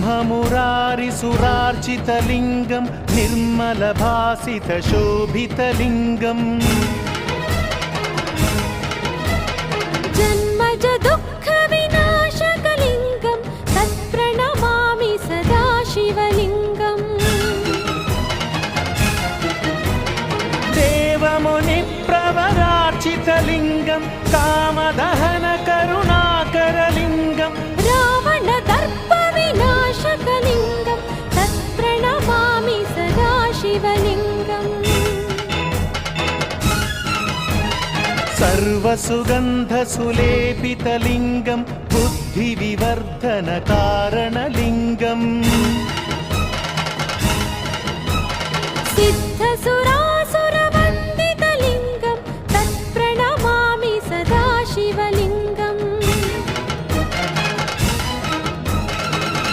ब्रह्ममुरारिसुरार्चितलिङ्गं निर्मलभासितशोभितलिङ्गम् जन्मज दुःखविनाशकलिङ्गं तत्प्रणमामि सदा शिवलिङ्गम् देवमुनिप्रवरार्चितलिङ्गं कामदहनकरुणाकरलिङ्गम् रावणदर्पविनाशकलिङ्गं तत्प्रणमामि सदा शिवलिङ्गम् सर्वसुगन्धसुलेपितलिङ्गं बुद्धिविवर्धनकारणलिङ्गम् सिद्धसुरासुरवन्दितलिङ्गं तत्प्रणमामि सदा शिवलिङ्गम्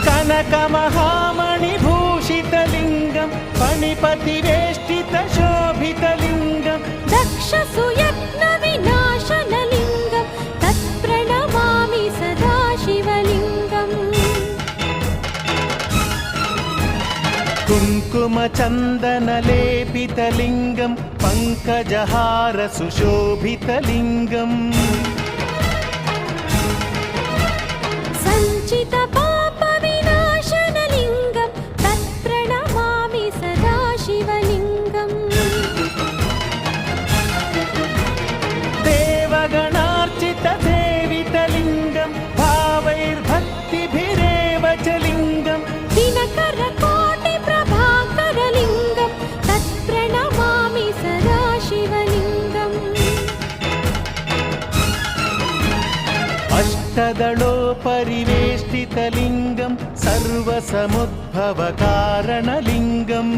कनकमहामणिभूषितलिङ्गं फणिपतिवेष्टितशोभितलिङ्गं दक्षसुयत्नविनाशनलिङ्गं तत्प्रणमामि सदा शिवलिङ्गम् कुङ्कुमचन्दनलेपितलिङ्गं पङ्कजहारसुशोभितलिङ्गम् सञ्चितपापविनाशनलिङ्गं तत्प्रणमामि सदा शिवलिङ्गम् देवगणार्चितसेवितलिङ्गं भावैर्भक्तिभिरेव च लिङ्गम् दिनकरकोटिप्रभाकरलिङ्गं तत्प्रणमामि सदा शिवलिङ्गम् अष्टदलोपरिवेष्टितलिङ्गं सर्वसमुद्भवकारणलिङ्गम्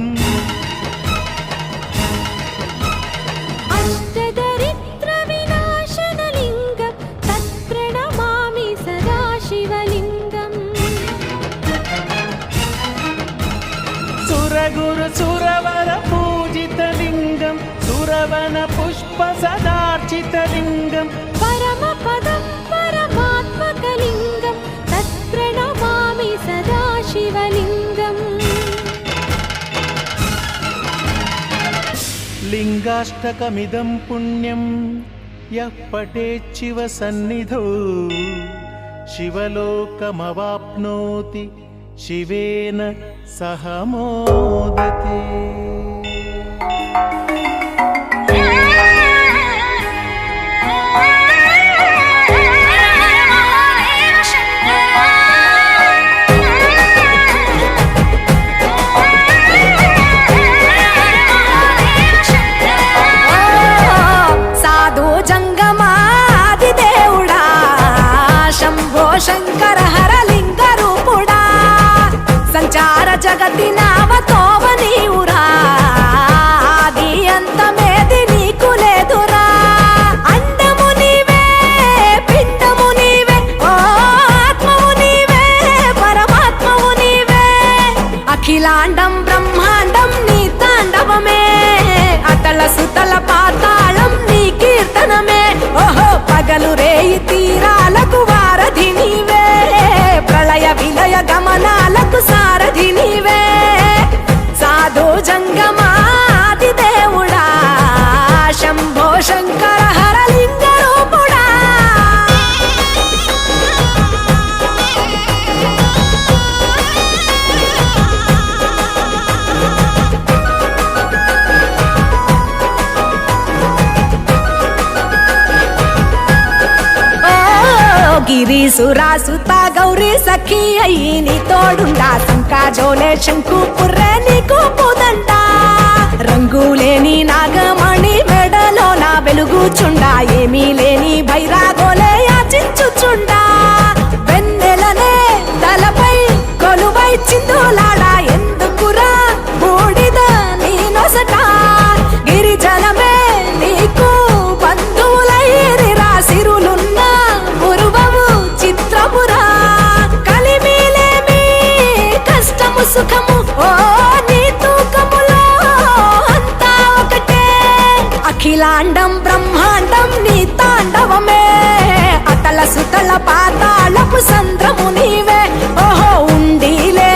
अष्टदरिद्रविनाशनलिङ्गं तत्प्रणमामि सदा शिवलिङ्गम् सुरगुरुसुरवरपूजितलिङ्गं सुरवनपुष्पसदार्चितलिङ्गं परमपदं परमात्मकलिङ्गं तत्प्रणमामि सदा शिवलिङ्गम् लिङ्गाष्टकमिदं पुण्यं यः पठेच्छिव सन्निधौ शिवलोकमवाप्नोति शिवेन सह मोदते। शंकर हर लिंग रूपुड़ा संचार जगति नावतोव नीउरा आदि अंत मेदि नीकुले दुरा अंडमु नीवे पिंडमु नीवे ओ आत्ममु नीवे परमात्ममु नीवे अखिलांडं ब्रह्मांडं नी तांडवमे अतल सुतल पाताళం నీ కీర్తనమే ఓహో పగలు రేయి తీరాలకు వారధి నీవే ప్రళయ విలయ గమనాలకు సారథి నీవే సాధు జంగమాది దేవుడా శంభో శంకర హర లింగ రూపుడా గిరీసురాసుత గౌరీ సఖి అయ్యి నీ తోడుండా సంకాజోలే శంకు పుర్రే నీకు పుదండా రంగులేని నాగమణి మెడలో నా వెలుగుచుండా ఏమీ లేని భైరాగోలే యాచించుచుండా వెన్నెలనే తలపై కొలువై చిందులాడా ఎందుకురా బూడిద నీ నొసట గిరిజనమే నీకు బంధువులైరిరా సిరులున్న పురువవు చిత్రపురా కలిమిలేమి కష్టము సుఖము ఓ నీ తూకములో అంతా ఒకటే అఖిలాండం బ్రహ్మాండం నీ తాండవమే అతల సుతల పాతాళపు సంద్రము నీవే ఓహో ఉండిలే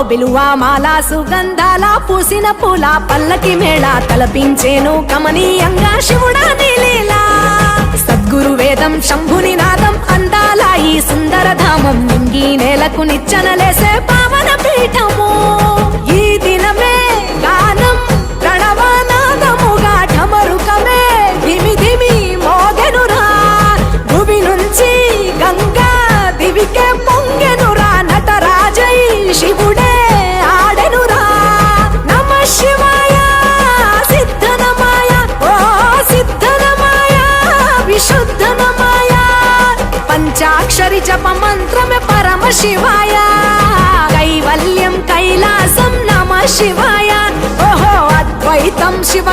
బిలువామాల సుగంధాల పూసిన పూల పల్లకి మేళ తలపించేను కమనీయంగా శివుడా నీలీలా సద్గురు వేదం శంభుని నాదం అందాల ఈ సుందర ధామం నింగి నేలకు నిచ్చనలేసే పావన పీఠము ఈ దినమే గానం ప్రణవనాదముగా ఢమరుకమే ధిమి ధిమి మోగెనురా భువి నుంచి గంగా దివికే పొంగెనురా నటరాజై శివుడే ఆడెనురా నమ శివాయ సిద్ధనమాయ ఓ సిద్ధనమాయ విశుద్ధనమాయ పంచాక్షరి జప మంత్రమే పరమ శివాయ కైవల్యం కైలాసం నమ శివాయ ఓహో అద్వైతం శివ